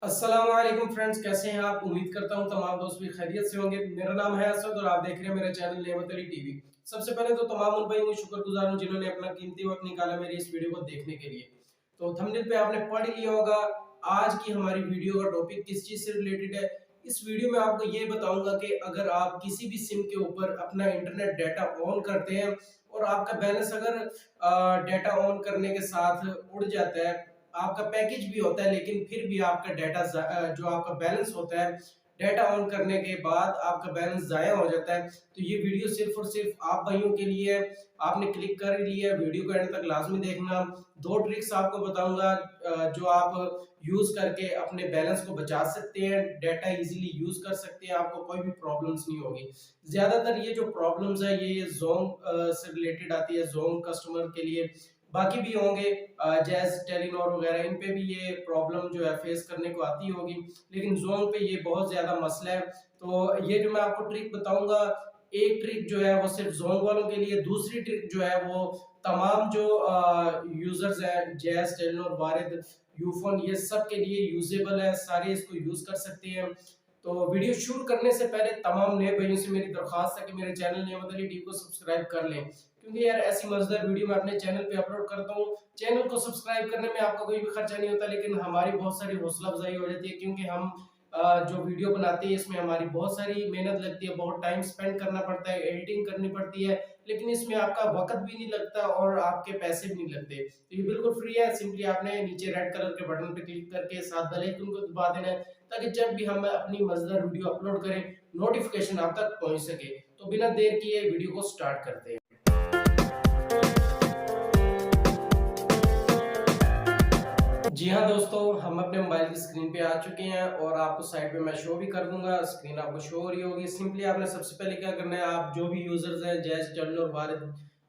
अस्सलाम वालेकुम फ्रेंड्स, कैसे हैं आप? उम्मीद करता हूं तमाम दोस्त भी खैरियत से होंगे। मेरा नाम है अकसर और आप देख रहे हैं मेरा चैनल नेमतली टीवी। सबसे पहले तो तमाम उन भाइयों को शुक्रगुजार हूं जिन्होंने अपना कीमती वक्त निकाला मेरी इस वीडियो को देखने के लिए। तो थंबनेल पे आपने पढ़ ही लिया होगा आज की हमारी वीडियो का टॉपिक किस चीज से रिलेटेड है। इस वीडियो में आपको ये बताऊंगा कि अगर आप किसी भी सिम के ऊपर अपना इंटरनेट डाटा ऑन करते हैं और आपका बैलेंस अगर डाटा ऑन करने के साथ उड़ जाता है, आपका पैकेज भी होता है लेकिन फिर भी आपका डाटा जो आपका बैलेंस होता है डाटा ऑन करने के बाद आपका बैलेंस जाया हो जाता है, तो ये वीडियो सिर्फ और सिर्फ आप भाइयों के लिए है। आपने क्लिक कर लिया, वीडियो को एंड तक लाजमी देखना। दो ट्रिक्स आपको बताऊंगा जो आप यूज करके अपने बैलेंस को बचा सकते हैं, डाटा इजीली यूज कर सकते हैं, आपको कोई भी प्रॉब्लम्स नहीं होगी। ज्यादातर ये जो प्रॉब्लम्स है ये जोंग से रिलेटेड आती है, जोंग कस्टमर के लिए। बाकी भी होंगे जैसे टेलीनor वगैरह, इन पे भी ये प्रॉब्लम जो है फेस करने को आती होगी, लेकिन जोंग पे ये बहुत ज्यादा मसला है। तो ये जो मैं आपको ट्रिक बताऊंगा, एक ट्रिक जो है वो सिर्फ जोंग वालों के लिए, दूसरी ट्रिक जो है वो तमाम जो यूजर्स हैं जैस टेलीनor वारिद यूफोन, ये सब के लिए यूजेबल है, सारे इसको यूज कर सकते हैं। तो वीडियो शुरू करने से पहले तमाम नए भाइयों से मेरी दरख्वास्त है कि मेरे चैनल नेमत अली टीवी को सब्सक्राइब कर लें, क्योंकि यार ऐसी मजेदार वीडियो मैं अपने चैनल पे अपलोड करता हूँ। चैनल को सब्सक्राइब करने में आपका कोई भी खर्चा नहीं होता, लेकिन हमारी बहुत सारी हौसला अफजाई हो जाती है, क्योंकि हम जो वीडियो बनाते हैं इसमें हमारी बहुत सारी मेहनत लगती है, बहुत टाइम स्पेंड करना पड़ता है, एडिटिंग करनी पड़ती है, लेकिन इसमें आपका वक्त भी नहीं लगता और आपके पैसे भी नहीं लगते। तो ये बिल्कुल फ्री है, सिंपली आपने नीचे रेड कलर के बटन पे क्लिक करके साथ बेल आइकन को दबा देना है, ताकि जब भी हम अपनी मजेदार वीडियो अपलोड करें नोटिफिकेशन आप तक पहुंच सके। तो बिना देर किए वीडियो को स्टार्ट करते हैं। जी हाँ दोस्तों, हम अपने मोबाइल की स्क्रीन पे आ चुके हैं और आपको साइड पे मैं शो भी कर दूंगा, स्क्रीन आपको शो हो रही होगी। सिंपली आपने सबसे पहले क्या करना है, आप जो भी यूजर्स हैं जैसे टेलीनor वारिद,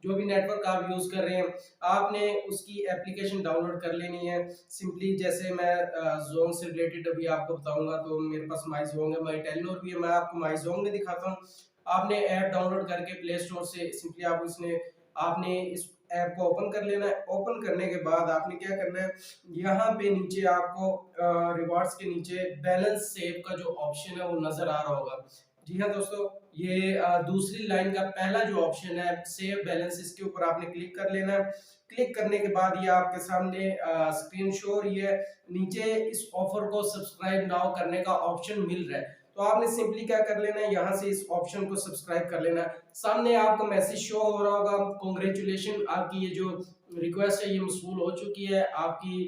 जो भी नेटवर्क आप यूज कर रहे हैं, आपने उसकी एप्लीकेशन डाउनलोड कर लेनी है। सिंपली जैसे मैं जोंग से रिलेटेड अभी आपको बताऊंगा, तो मेरे पास माई जोंग है, माई टेलीनor भी है, मैं आपको माई जोंग में दिखाता हूँ। आपने ऐप डाउनलोड करके प्ले स्टोर से सिंपली आपने इस ऐप को ओपन कर लेना है। ओपन करने के बाद आपने क्या करना है, यहाँ पे नीचे आपको रिवॉर्ड्स के नीचे बैलेंस सेव का जो ऑप्शन है वो नजर आ रहा होगा। जी हाँ दोस्तों, ये दूसरी लाइन का पहला जो ऑप्शन है सेव बैलेंस, इसके ऊपर आपने क्लिक कर लेना है। क्लिक करने के बाद ये आपके सामने स्क्रीन शो हो रही है, नीचे इस ऑफर को सब्सक्राइब नाउ करने का ऑप्शन मिल रहा है। तो आपने सिंपली क्या कर लेना है, यहाँ से इस ऑप्शन को सब्सक्राइब कर लेना है। सामने आपको मैसेज शो हो रहा होगा, कॉन्ग्रेचुलेशन, आपकी ये जो रिक्वेस्ट है ये मसूल हो चुकी है, आपकी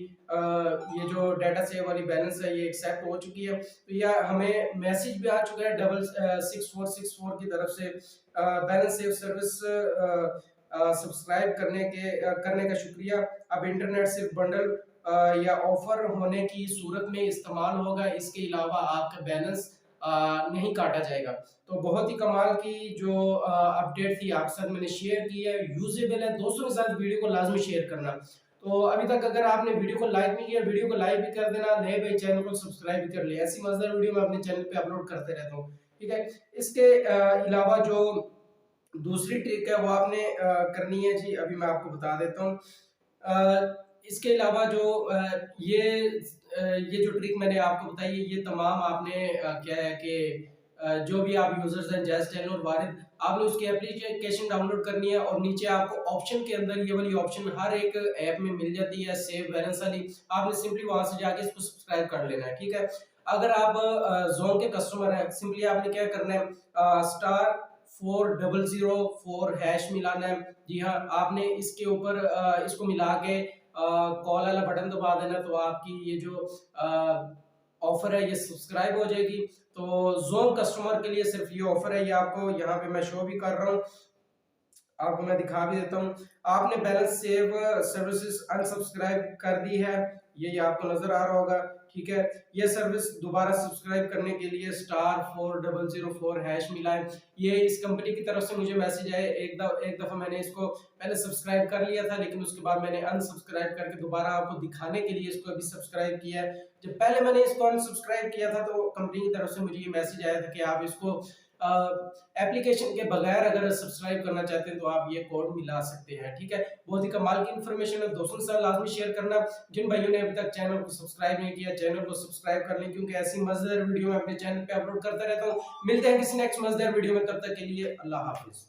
ये जो डाटा सेव वाली बैलेंस है ये एक्सेप्ट हो चुकी है। तो यह हमें मैसेज भी आ चुका है 6464 की तरफ से, बैलेंस सेव सर्विस सब्सक्राइब करने का शुक्रिया। अब इंटरनेट सिर्फ बंडल या ऑफर होने की सूरत में इस्तेमाल होगा, इसके अलावा आपका बैलेंस नहीं काटा जाएगा। तो बहुत ही कमाल की जो अपडेट थी आप साथ मैंने शेयर की है, यूजेबल है, दोस्तों के साथ वीडियो को लाजमी शेयर करना। तो अभी तक अगर आपने वीडियो को लाइक नहीं किया, वीडियो को लाइक भी कर देना, नए भाई चैनल को सब्सक्राइब भी कर ले, ऐसी मजेदार वीडियो मैं अपने चैनल पे अपलोड करते रहता हूँ। ठीक है, इसके अलावा जो दूसरी ट्रिक है वो आपने करनी है जी, अभी मैं आपको बता देता हूँ। इसके अलावा जो ये जो ट्रिक मैंने आपको बताई है, ये तमाम आपने क्या है कि जो भी आप यूजर्स हैं जैसे टेलीनor वारिद, आपने उसकी एप्लीकेशन डाउनलोड करनी है और नीचे आपको ऑप्शन के अंदर ये वाली ऑप्शन हर एक ऐप में मिल जाती है सेव बैलेंस वाली, आपने सिंपली वहां से जाके इसको सब्सक्राइब कर लेना है। ठीक है, अगर आप जोंग के कस्टमर हैं, सिंपली आपने क्या करना है, स्टार 4004 हैश मिलाना है। जी हाँ, आपने इसके ऊपर इसको मिला के कॉल वाला बटन दबा देना, तो आपकी ये जो ऑफर है ये सब्सक्राइब हो जाएगी। तो जोंग कस्टमर के लिए सिर्फ ये ऑफर है, ये आपको यहाँ पे मैं शो भी कर रहा हूँ, आपको मैं दिखा भी देता हूँ। आपने बैलेंस सेव सर्विसेज अनसब्सक्राइब कर दी है, ये आपको नजर आ रहा होगा। ठीक है, ये सर्विस दोबारा सब्सक्राइब करने के लिए स्टार 4004 हैश मिला है। ये इस कंपनी की तरफ से मुझे मैसेज आया, एक दफा मैंने इसको पहले सब्सक्राइब कर लिया था, लेकिन उसके बाद मैंने अनसब्सक्राइब करके दोबारा आपको दिखाने के लिए इसको अभी सब्सक्राइब किया है। जब पहले मैंने इसको अनसब्सक्राइब किया था तो कंपनी की तरफ से मुझे ये मैसेज आया था कि आप इसको एप्लीकेशन के बगैर अगर सब्सक्राइब करना चाहते हैं तो आप ये कोड मिला सकते हैं, ठीक है। बहुत ही कमाल की इन्फॉर्मेशन है, दोस्तों के साथ लाजमी शेयर करना। जिन भाइयों ने अभी तक चैनल को सब्सक्राइब नहीं किया, चैनल को सब्सक्राइब कर लें, क्योंकि ऐसी मजेदार वीडियो मैं अपने चैनल पे अपलोड करता रहता हूँ। मिलते हैं किसी नेक्स्ट मजेदार वीडियो में, तब तक के लिए अल्लाह हाफिज।